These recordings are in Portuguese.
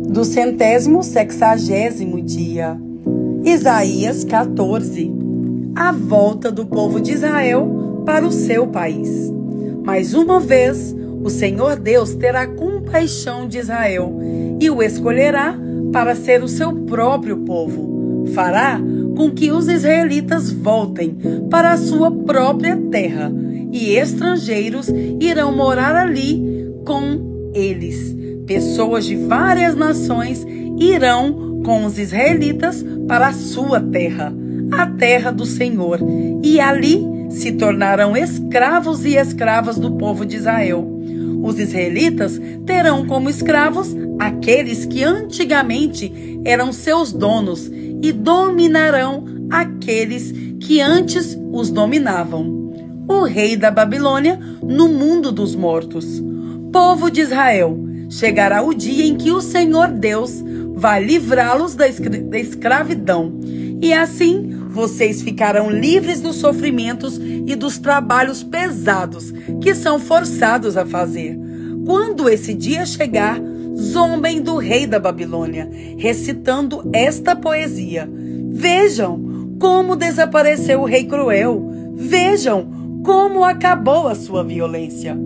do 160º dia. Isaías 14. A volta do povo de Israel para o seu país. Mais uma vez, o Senhor Deus terá compaixão de Israel e o escolherá para ser o seu próprio povo. Fará com que os israelitas voltem para a sua própria terra e estrangeiros irão morar ali com eles. Pessoas de várias nações irão com os israelitas para a sua terra, a terra do Senhor, e ali se tornarão escravos e escravas do povo de Israel. Os israelitas terão como escravos aqueles que antigamente eram seus donos e dominarão aqueles que antes os dominavam. O rei da Babilônia no mundo dos mortos. Povo de Israel, chegará o dia em que o Senhor Deus vai livrá-los da escravidão. E assim vocês ficarão livres dos sofrimentos e dos trabalhos pesados que são forçados a fazer. Quando esse dia chegar, zombem do rei da Babilônia, recitando esta poesia. Vejam como desapareceu o rei cruel. Vejam como acabou a sua violência.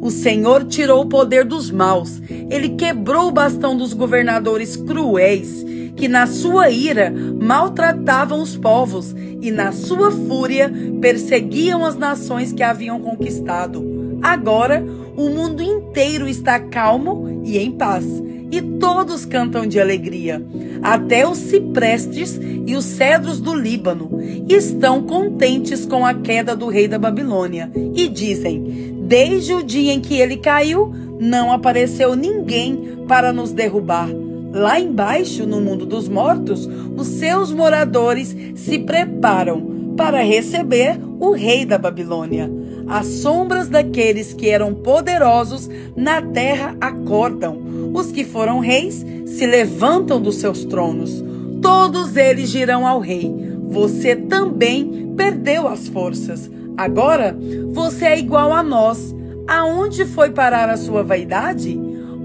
O Senhor tirou o poder dos maus. Ele quebrou o bastão dos governadores cruéis, que na sua ira maltratavam os povos e na sua fúria perseguiam as nações que haviam conquistado. Agora, o mundo inteiro está calmo e em paz, e todos cantam de alegria. Até os ciprestes e os cedros do Líbano estão contentes com a queda do rei da Babilônia e dizem: desde o dia em que ele caiu, não apareceu ninguém para nos derrubar. Lá embaixo, no mundo dos mortos, os seus moradores se preparam para receber o rei da Babilônia. As sombras daqueles que eram poderosos na terra acordam. Os que foram reis se levantam dos seus tronos. Todos eles dirão ao rei: você também perdeu as forças. Agora você é igual a nós. Aonde foi parar a sua vaidade?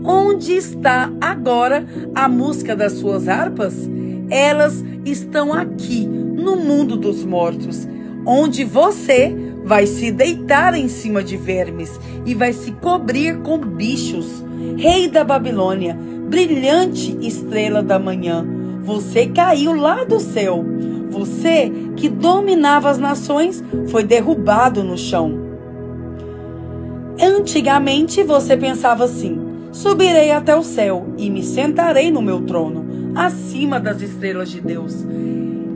Onde está agora a música das suas harpas? Elas estão aqui, no mundo dos mortos, onde você vai se deitar em cima de vermes e vai se cobrir com bichos. Rei da Babilônia, brilhante estrela da manhã, você caiu lá do céu. Você que dominava as nações foi derrubado no chão. Antigamente você pensava assim: subirei até o céu e me sentarei no meu trono, acima das estrelas de Deus.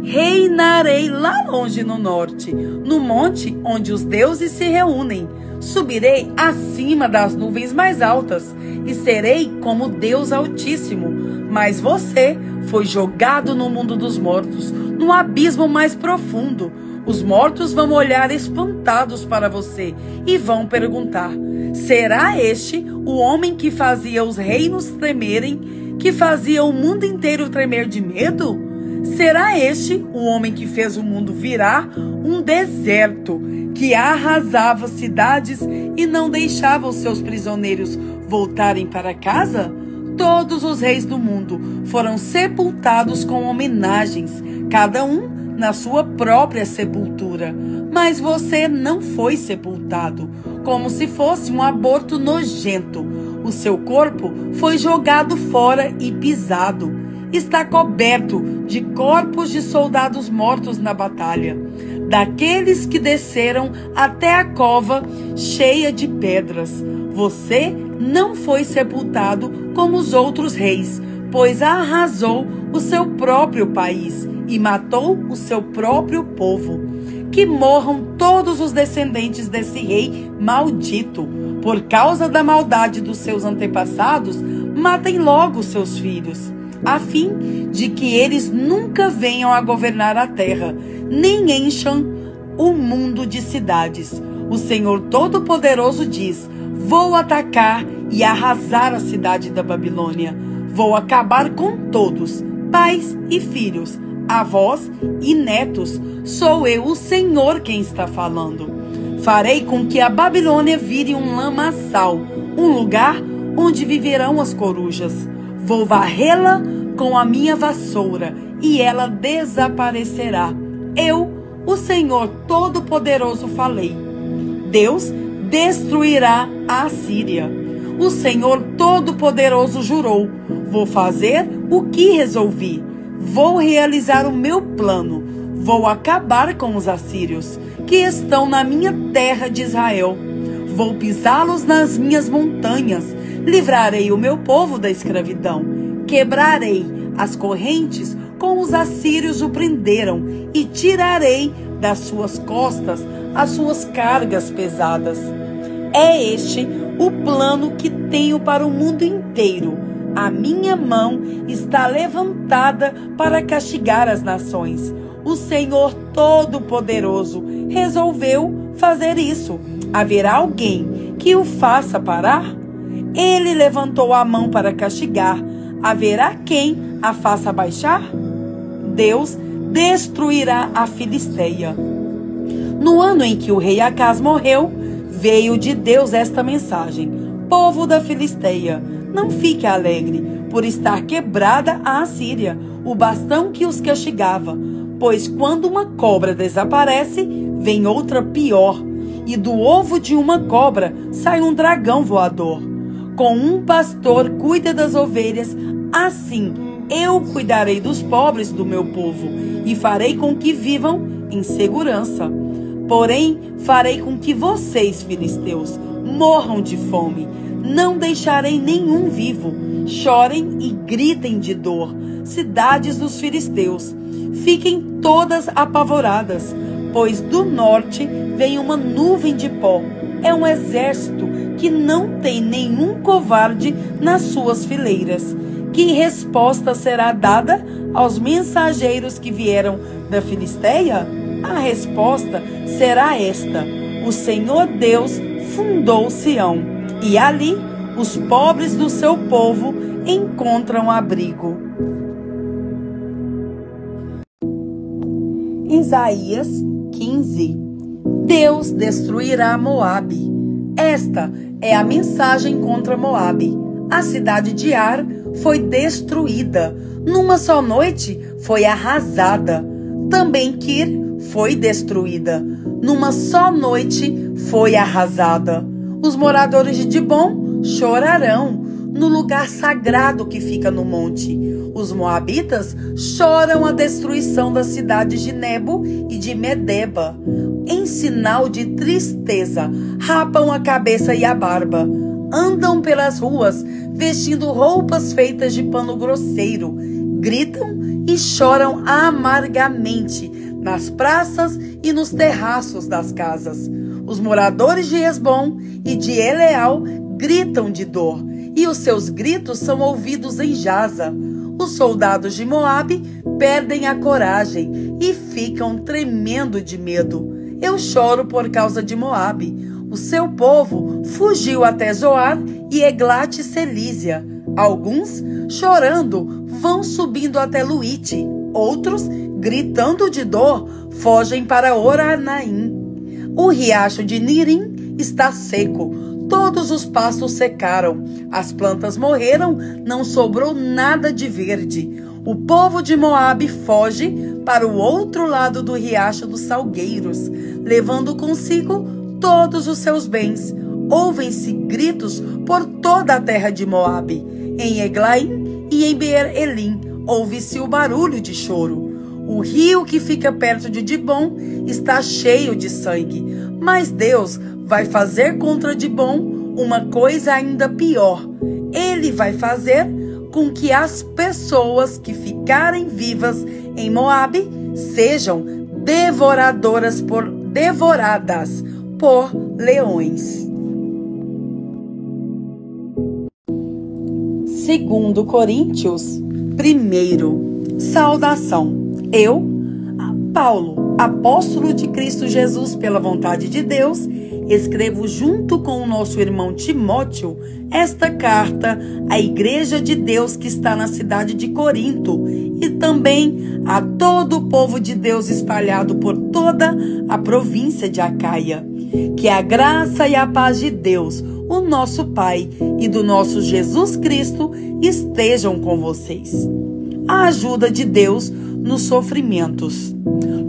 Reinarei lá longe no norte, no monte onde os deuses se reúnem. Subirei acima das nuvens mais altas e serei como Deus Altíssimo. Mas você foi jogado no mundo dos mortos, no abismo mais profundo. Os mortos vão olhar espantados para você e vão perguntar: será este o homem que fazia os reinos tremerem, que fazia o mundo inteiro tremer de medo? Será este o homem que fez o mundo virar um deserto, que arrasava cidades e não deixava os seus prisioneiros voltarem para casa? Todos os reis do mundo foram sepultados com homenagens, cada um na sua própria sepultura. Mas você não foi sepultado, como se fosse um aborto nojento. O seu corpo foi jogado fora e pisado. Está coberto de corpos de soldados mortos na batalha, daqueles que desceram até a cova cheia de pedras. Você não foi sepultado como os outros reis, pois arrasou o seu próprio país e matou o seu próprio povo. Que morram todos os descendentes desse rei maldito. Por causa da maldade dos seus antepassados, matem logo seus filhos, a fim de que eles nunca venham a governar a terra, nem encham o mundo de cidades. O Senhor Todo-Poderoso diz: vou atacar e arrasar a cidade da Babilônia. Vou acabar com todos, pais e filhos, avós e netos. Sou eu, o Senhor, quem está falando. Farei com que a Babilônia vire um lamaçal, um lugar onde viverão as corujas. Vou varrê-la com a minha vassoura e ela desaparecerá. Eu, o Senhor Todo-Poderoso, falei. Deus destruirá a Assíria. O Senhor Todo-Poderoso jurou. Vou fazer o que resolvi. Vou realizar o meu plano. Vou acabar com os assírios que estão na minha terra de Israel. Vou pisá-los nas minhas montanhas. Livrarei o meu povo da escravidão. Quebrarei as correntes com os assírios o prenderam e tirarei das suas costas as suas cargas pesadas. É este o plano que tenho para o mundo inteiro. A minha mão está levantada para castigar as nações. O Senhor Todo-Poderoso resolveu fazer isso. Haverá alguém que o faça parar? Ele levantou a mão para castigar. Haverá quem a faça baixar? Deus destruirá a Filisteia. No ano em que o rei Acaz morreu, veio de Deus esta mensagem: povo da Filisteia, não fique alegre por estar quebrada a Assíria, o bastão que os castigava, pois quando uma cobra desaparece, vem outra pior, e do ovo de uma cobra sai um dragão voador. Com um pastor cuida das ovelhas, assim eu cuidarei dos pobres do meu povo e farei com que vivam em segurança. Porém, farei com que vocês, filisteus, morram de fome. Não deixarei nenhum vivo. Chorem e gritem de dor, cidades dos filisteus. Fiquem todas apavoradas, pois do norte vem uma nuvem de pó. É um exército que não tem nenhum covarde nas suas fileiras. Que resposta será dada aos mensageiros que vieram da Filisteia? A resposta será esta: o Senhor Deus fundou Sião, e ali os pobres do seu povo encontram abrigo. Isaías 15. Deus destruirá Moabe. Esta é a mensagem contra Moabe. A cidade de Ar foi destruída. Numa só noite foi arrasada. Também Kir foi destruída. Numa só noite foi arrasada. Os moradores de Dibom chorarão no lugar sagrado que fica no monte. Os moabitas choram a destruição das cidades de Nebo e de Medeba. Em sinal de tristeza, rapam a cabeça e a barba. Andam pelas ruas vestindo roupas feitas de pano grosseiro. Gritam e choram amargamente nas praças e nos terraços das casas. Os moradores de Hesbom e de Eleal gritam de dor, e os seus gritos são ouvidos em Jaza. Os soldados de Moabe perdem a coragem e ficam tremendo de medo. Eu choro por causa de Moabe. O seu povo fugiu até Zoar e Eglat Selícia. Alguns, chorando, vão subindo até Luite. Outros, gritando de dor, fogem para Oranaim. O riacho de Nirim está seco. Todos os pastos secaram. As plantas morreram, não sobrou nada de verde. O povo de Moabe foge para o outro lado do riacho dos salgueiros, levando consigo todos os seus bens. Ouvem-se gritos por toda a terra de Moabe. Em Eglaim e em Beer-Elim ouve-se o barulho de choro. O rio que fica perto de Dibom está cheio de sangue. Mas Deus vai fazer contra Dibom uma coisa ainda pior. Ele vai fazer com que as pessoas que ficarem vivas em Moabe sejam devoradas por leões. 2 Coríntios 1. Saudação. Eu, Paulo, apóstolo de Cristo Jesus pela vontade de Deus, escrevo junto com o nosso irmão Timóteo esta carta à igreja de Deus que está na cidade de Corinto e também a todo o povo de Deus espalhado por toda a província de Acaia. Que a graça e a paz de Deus, o nosso Pai e do nosso Jesus Cristo estejam com vocês. A ajuda de Deus nos sofrimentos.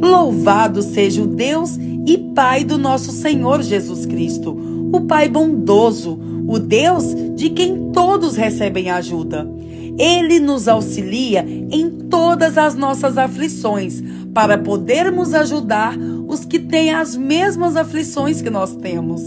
Louvado seja o Deus e Pai do nosso Senhor Jesus Cristo, o Pai bondoso, o Deus de quem todos recebem ajuda. Ele nos auxilia em todas as nossas aflições, para podermos ajudar os que têm as mesmas aflições que nós temos.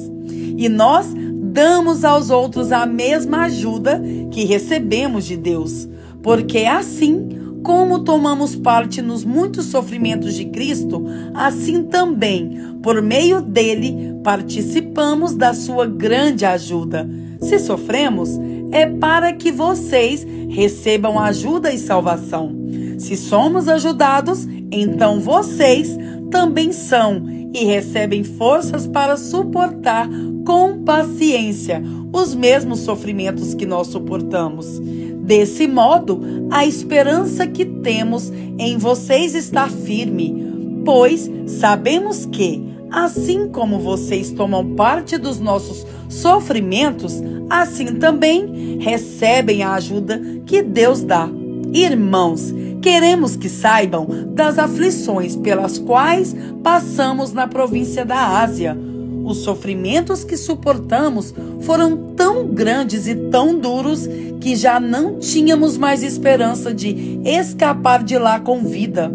E nós damos aos outros a mesma ajuda que recebemos de Deus, porque assim como tomamos parte nos muitos sofrimentos de Cristo, assim também, por meio dele, participamos da sua grande ajuda. Se sofremos, é para que vocês recebam ajuda e salvação. Se somos ajudados, então vocês também são e recebem forças para suportar com paciência os mesmos sofrimentos que nós suportamos. Desse modo, a esperança que temos em vocês está firme, pois sabemos que, assim como vocês tomam parte dos nossos sofrimentos, assim também recebem a ajuda que Deus dá. Irmãos, queremos que saibam das aflições pelas quais passamos na província da Ásia. Os sofrimentos que suportamos foram tão grandes e tão duros que já não tínhamos mais esperança de escapar de lá com vida.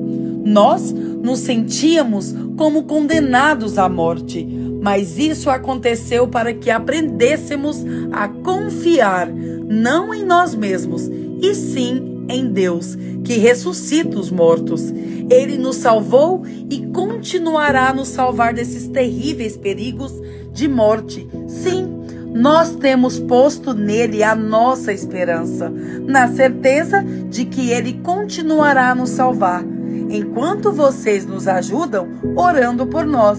Nós nos sentíamos como condenados à morte, mas isso aconteceu para que aprendêssemos a confiar não em nós mesmos, e sim em Deus, que ressuscita os mortos. Ele nos salvou e continuará a nos salvar desses terríveis perigos de morte. Sim, nós temos posto nele a nossa esperança, na certeza de que ele continuará a nos salvar, enquanto vocês nos ajudam orando por nós.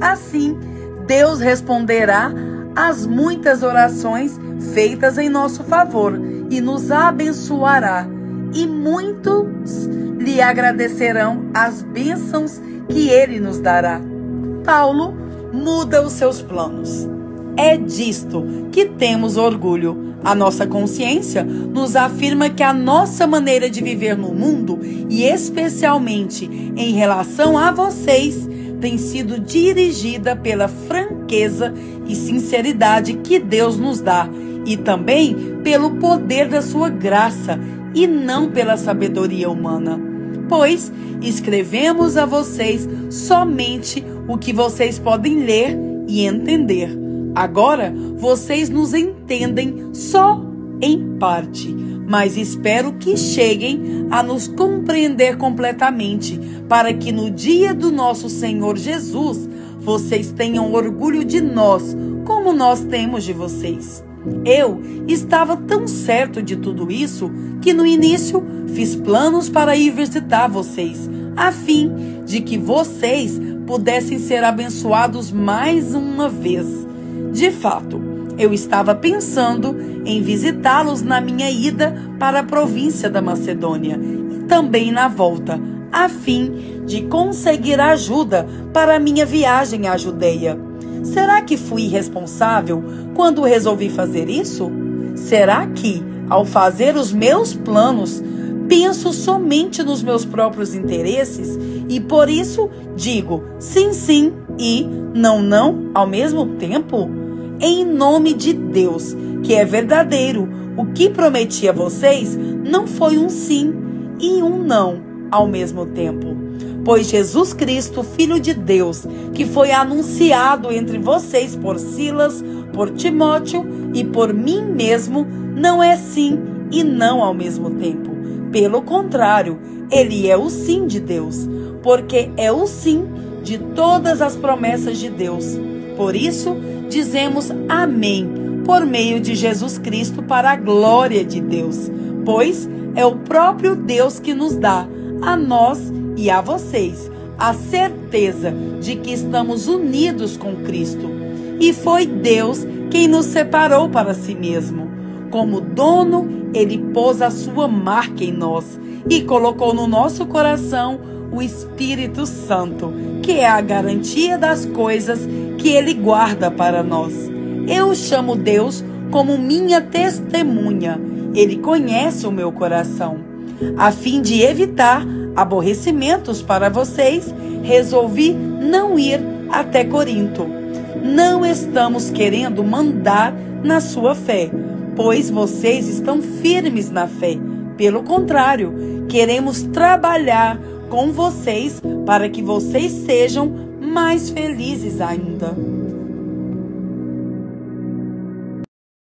Assim, Deus responderá às muitas orações feitas em nosso favor e nos abençoará, e muitos lhe agradecerão as bênçãos que ele nos dará. Paulo muda os seus planos. É disto que temos orgulho. A nossa consciência nos afirma que a nossa maneira de viver no mundo, e especialmente em relação a vocês, tem sido dirigida pela franqueza e sinceridade que Deus nos dá, e também pelo poder da sua graça, e não pela sabedoria humana. Pois escrevemos a vocês somente o que vocês podem ler e entender. Agora vocês nos entendem só em parte, mas espero que cheguem a nos compreender completamente, para que no dia do nosso Senhor Jesus vocês tenham orgulho de nós, como nós temos de vocês. Eu estava tão certo de tudo isso que no início fiz planos para ir visitar vocês, a fim de que vocês pudessem ser abençoados mais uma vez. De fato, eu estava pensando em visitá-los na minha ida para a província da Macedônia e também na volta, a fim de conseguir ajuda para a minha viagem à Judeia. Será que fui irresponsável quando resolvi fazer isso? Será que, ao fazer os meus planos, penso somente nos meus próprios interesses e por isso digo sim, sim e não, não ao mesmo tempo? Em nome de Deus, que é verdadeiro, o que prometi a vocês não foi um sim e um não ao mesmo tempo. Pois Jesus Cristo, Filho de Deus, que foi anunciado entre vocês por Silas, por Timóteo e por mim mesmo, não é sim e não ao mesmo tempo. Pelo contrário, ele é o sim de Deus, porque é o sim de todas as promessas de Deus. Por isso, dizemos amém, por meio de Jesus Cristo, para a glória de Deus, pois é o próprio Deus que nos dá, a nós e a vocês, a certeza de que estamos unidos com Cristo. E foi Deus quem nos separou para si mesmo. Como dono, ele pôs a sua marca em nós e colocou no nosso coração o Espírito Santo, que é a garantia das coisas que ele guarda para nós. Eu chamo Deus como minha testemunha. Ele conhece o meu coração. A fim de evitar aborrecimentos para vocês, resolvi não ir até Corinto. Não estamos querendo mandar na sua fé, pois vocês estão firmes na fé. Pelo contrário, queremos trabalhar com vocês para que vocês sejam mais felizes ainda.